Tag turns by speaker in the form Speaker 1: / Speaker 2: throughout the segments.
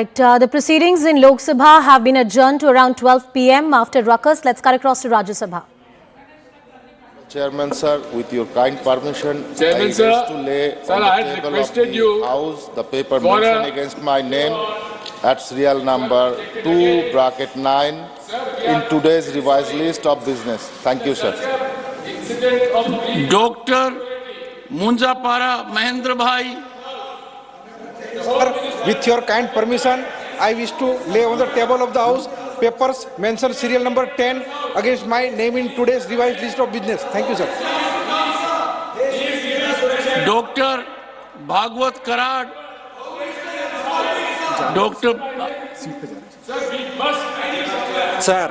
Speaker 1: Right. The proceedings in Lok Sabha have been adjourned to around 12 p.m. after Ruckus. Let's cut across to Rajya Sabha.
Speaker 2: Chairman sir, with your kind permission,
Speaker 3: Chairman,
Speaker 2: I wish
Speaker 3: sir,
Speaker 2: to lay
Speaker 3: sir,
Speaker 2: on
Speaker 3: I
Speaker 2: the
Speaker 3: had
Speaker 2: table of
Speaker 3: requested
Speaker 2: the
Speaker 3: you
Speaker 2: House the paper
Speaker 3: for
Speaker 2: mentioned against my name at serial number 2-9 in today's revised list of business. Thank you, sir.
Speaker 4: Doctor Munjapara Mahendra भाई
Speaker 5: With your kind permission, I wish to lay on the table of the House papers mention serial number 10 against my name in today's revised list of business. Thank you, sir.
Speaker 4: Doctor Bhagwat Karad doctor
Speaker 6: Sir,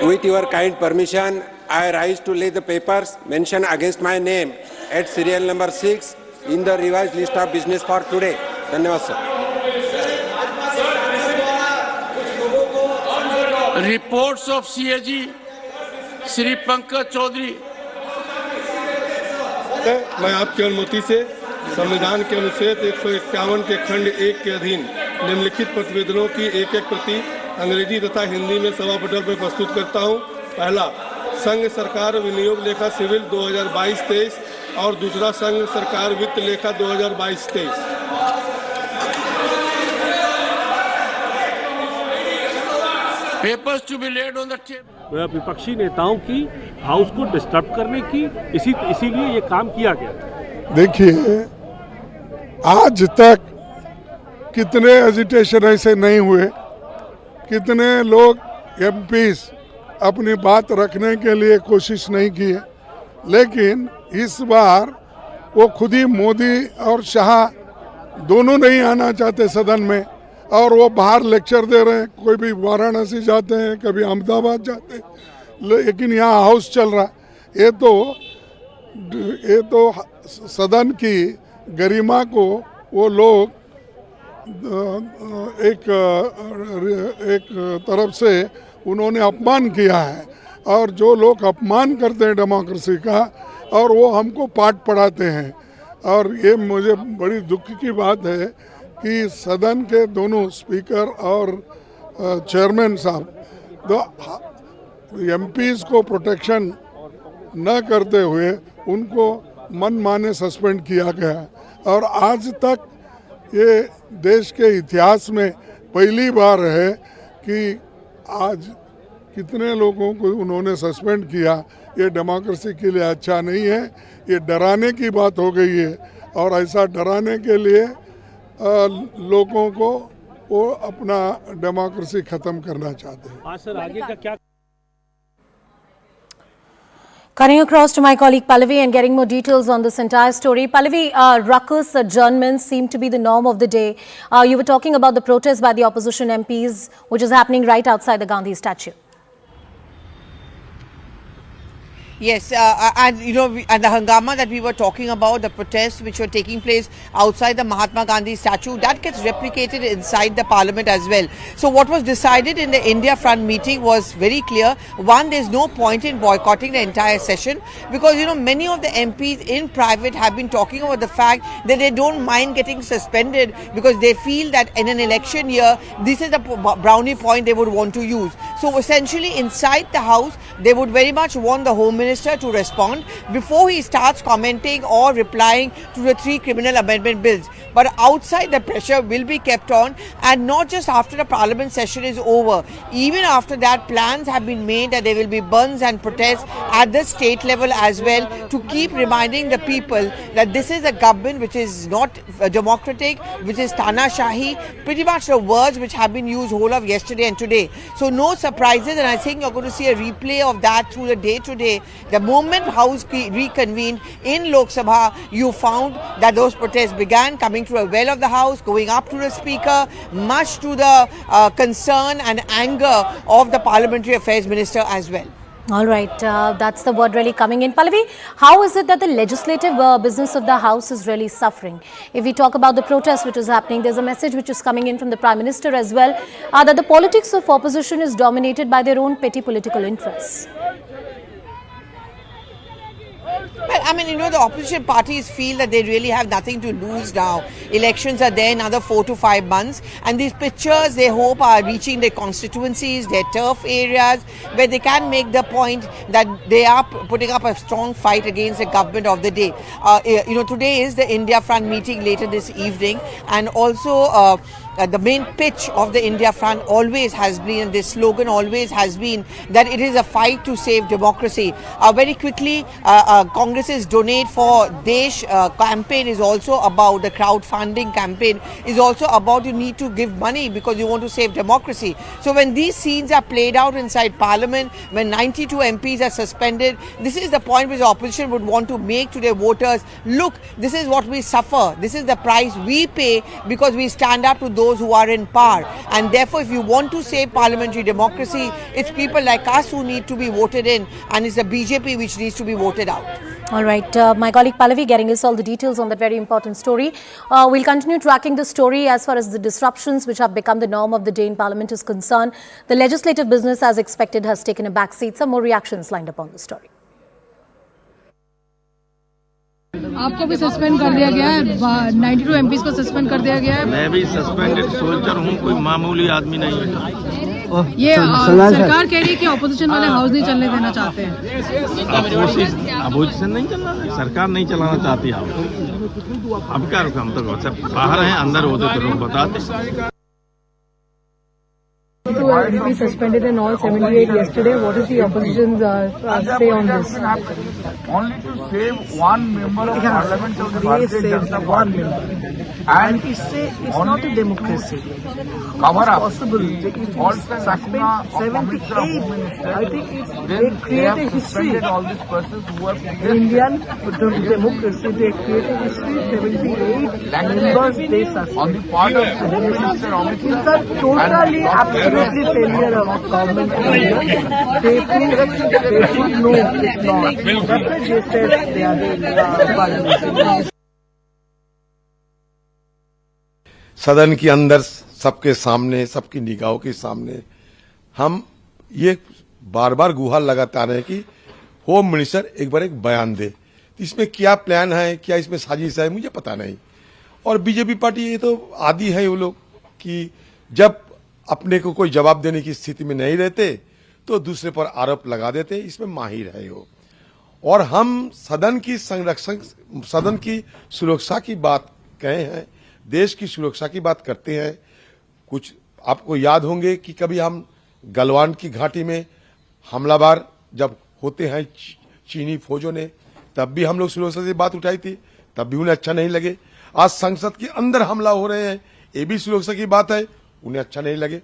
Speaker 6: with your kind permission, I rise to lay the papers mentioned against my name at serial number 6 in the revised list of business for today. धन्यवाद sir.
Speaker 4: Reports of CAG Shri Pankaj Chaudhary
Speaker 7: मैं आपकी अनुमति से संविधान के अनुच्छेद 151 के खंड 1 के अधीन निम्नलिखित प्रतिवेदनों की एक एक प्रति अंग्रेजी तथा हिंदी में सभा पटल पर प्रस्तुत करता हूं। पहला, संघ सरकार विनियोग लेखा सिविल 2022-23 और दूसरा संघ सरकार वित्त लेखा 2022-23।
Speaker 4: Papers to be laid on the table.
Speaker 8: विपक्षी नेताओं की हाउस को डिस्टर्ब करने की इसीलिए ये काम किया गया।
Speaker 9: देखिए, आज तक कितने एजिटेशन ऐसे नहीं हुए, कितने लोग एमपीस अपनी बात रखने के लिए कोशिश नहीं की है, लेकिन इस बार वो खुद ही मोदी और शाह दोनों नहीं आना चाहते सदन में और वो बाहर लेक्चर दे रहे हैं। कोई भी वाराणसी जाते हैं, कभी अहमदाबाद जाते हैं, लेकिन यहाँ हाउस चल रहा। ये तो सदन की गरिमा को वो लोग एक तरफ से उन्होंने अपमान किया है, और जो लोग अपमान करते हैं डेमोक्रेसी का और वो हमको पाठ पढ़ाते हैं। और ये मुझे बड़ी दुख की बात है कि सदन के दोनों स्पीकर और चेयरमैन साहब तो एमपीज को प्रोटेक्शन न करते हुए उनको मनमाने सस्पेंड किया गया। और आज तक ये देश के इतिहास में पहली बार है कि आज कितने लोगों को उन्होंने सस्पेंड किया। ये डेमोक्रेसी के लिए अच्छा नहीं है, ये डराने की बात हो गई है, और ऐसा डराने के लिए लोगों को वो अपना डेमोक्रेसी खत्म करना चाहते हैं।
Speaker 8: आज सर आगे का क्या?
Speaker 1: Cutting across to my colleague Pallavi and getting more details on this entire story. Pallavi, Ruckus adjournments seem to be the norm of the day. You were talking about the protest by the opposition MPs, which is happening right outside the Gandhi statue.
Speaker 10: Yes, and you know, and the hangama that we were talking about, the protests which were taking place outside the Mahatma Gandhi statue, that gets replicated inside the parliament as well. So what was decided in the India Front meeting was very clear. One, there's no point in boycotting the entire session, because you know many of the MPs in private have been talking about the fact that they don't mind getting suspended because they feel that in an election year, this is the brownie point they would want to use. So essentially inside the house, they would very much want the Home Minister to respond before he starts commenting or replying to the 3 criminal amendment bills. But outside, the pressure will be kept on, and not just after the parliament session is over. Even after that, plans have been made that there will be burns and protests at the state level as well, to keep reminding the people that this is a government which is not democratic, which is Tanashahi, pretty much the words which have been used whole of yesterday and today. So no surprises, and I think you're going to see a replay of that through the day today. The moment House reconvened in Lok Sabha, you found that those protests began coming through a well of the House, going up to the Speaker, much to the concern and anger of the Parliamentary Affairs Minister as well.
Speaker 1: All right, that's the word really coming in. Pallavi, how is it that the legislative business of the House is really suffering? If we talk about the protest which is happening, there's a message which is coming in from the Prime Minister as well, that the politics of opposition is dominated by their own petty political interests.
Speaker 10: Well, I mean, you know, the opposition parties feel that they really have nothing to lose now. Elections are there another 4 to 5 months, and these pictures they hope are reaching their constituencies, their turf areas, where they can make the point that they are putting up a strong fight against the government of the day. You know, today is the India Front meeting later this evening, and also the main pitch of the India Front always has been, and this slogan always has been, that it is a fight to save democracy. Very quickly, Congress's Donate for Desh campaign is also about, the crowdfunding campaign is also about, you need to give money because you want to save democracy. So when these scenes are played out inside Parliament, when 92 MPs are suspended, this is the point which the opposition would want to make to their voters. Look, this is what we suffer. This is the price we pay because we stand up to those who are in power, and therefore if you want to save parliamentary democracy, it's people like us who need to be voted in, and it's the BJP which needs to be voted out.
Speaker 1: All right, my colleague Pallavi getting us all the details on that very important story. We'll continue tracking the story as far as the disruptions which have become the norm of the day in Parliament is concerned. The legislative business, as expected, has taken a back seat. Some more reactions lined up on the story.
Speaker 3: आपको भी suspend कर दिया गया है, 92 MPs को suspend कर दिया गया है। मैं भी सस्पेंडेड सोल्जर हूँ, कोई मामूली आदमी नहीं है। ये सरकार कह रही है कि ऑपोजिशन वाले हाउस नहीं चलने देना चाहते हैं। अपोजिशन नहीं चलना, सरकार नहीं चलाना चाहती हाउस। अब क्या रुका, हम तो बाहर हैं, अंदर होते तो लोग बताते। MP suspended and all 78 yesterday. What is the opposition's say on this?
Speaker 11: Only to save one member of parliament of the Bharatiya Janata Party. And it's not a democracy. Cover up. Possible. Suspend 78. I think they create a history. All these persons who are Indian democracy, they create a history. 78 members they suspend. On the part of the Minister Amit Shah. It's a totally absolutely failure of government. They should know it's not. That's why they said they are the parliament.
Speaker 12: सदन के अंदर सबके सामने, सबकी निगाहों के सामने हम ये बार बार गुहार लगाते आ रहे हैं कि होम मिनिस्टर एक बार एक बयान दे। इसमें क्या प्लान है, क्या इसमें साजिश है, मुझे पता नहीं। और बीजेपी पार्टी ये तो आदी है वो लोग कि जब अपने को कोई जवाब देने की स्थिति में नहीं रहते तो दूसरे पर आरोप लगा देते, इसमें माहिर है वो। और हम सदन की संरक्षण, सदन की सुरक्षा की बात कहे हैं, देश की सुरक्षा की बात करते हैं। कुछ आपको याद होंगे कि कभी हम गलवान की घाटी में हमलावर जब होते हैं चीनी फौजों ने, तब भी हम लोग सुरक्षा की बात उठाई थी, तब भी उन्हें अच्छा नहीं लगे। आज संसद के अंदर हमला हो रहे हैं, ये भी सुरक्षा की बात है, उन्हें अच्छा नहीं लगे।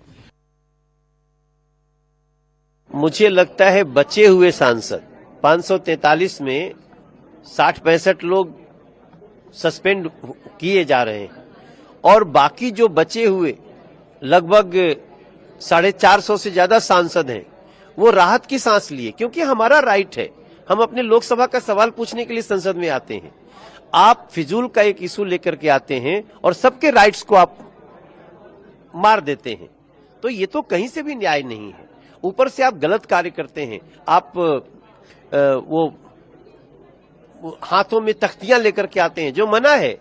Speaker 13: मुझे लगता है बचे हुए सांसद 543 में 60-65 लोग सस्पेंड किए जा रहे हैं और बाकी जो बचे हुए लगभग 450 से ज्यादा सांसद हैं, वो राहत की सांस लिए, क्योंकि हमारा राइट है, हम अपने लोकसभा का सवाल पूछने के लिए संसद में आते हैं। आप फिजूल का एक इशू लेकर के आते हैं और सबके राइट्स को आप मार देते हैं, तो ये तो कहीं से भी न्याय नहीं है। ऊपर से आप गलत कार्य करते हैं, आप वो हाथों में तख्तियां लेकर के आते हैं जो मना है।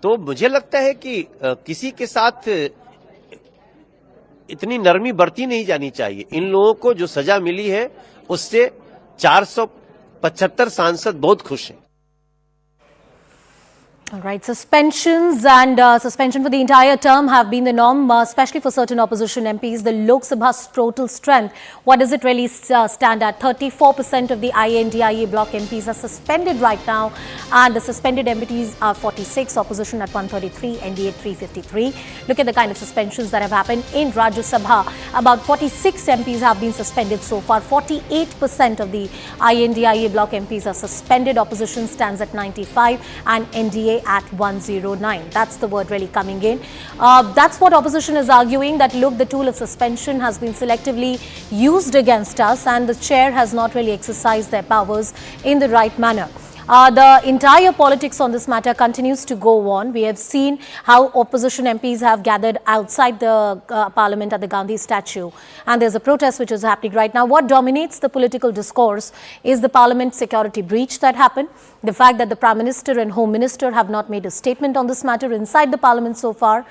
Speaker 13: तो मुझे लगता है कि किसी के साथ इतनी नरमी बरती नहीं जानी चाहिए। इन लोगों को जो सजा मिली है उससे 475 सांसद बहुत खुश हैं।
Speaker 1: All right, suspensions and suspension for the entire term have been the norm, especially for certain opposition MPs. The Lok Sabha's total strength, what does it really stand at? 34% of the INDIA bloc MPs are suspended right now, and the suspended MPs are 46, opposition at 133, NDA 353. Look at the kind of suspensions that have happened in Rajya Sabha. About 46 MPs have been suspended so far. 48% of the INDIA bloc MPs are suspended. Opposition stands at 95 and NDA at 109. That's the word really coming in. That's what opposition is arguing, that look, the tool of suspension has been selectively used against us and the chair has not really exercised their powers in the right manner. the entire politics on this matter continues to go on. We have seen how opposition MPs have gathered outside the parliament at the Gandhi statue, and there's a protest which is happening right now. What dominates the political discourse is the parliament security breach that happened, the fact that the Prime Minister and Home Minister have not made a statement on this matter inside the parliament so far.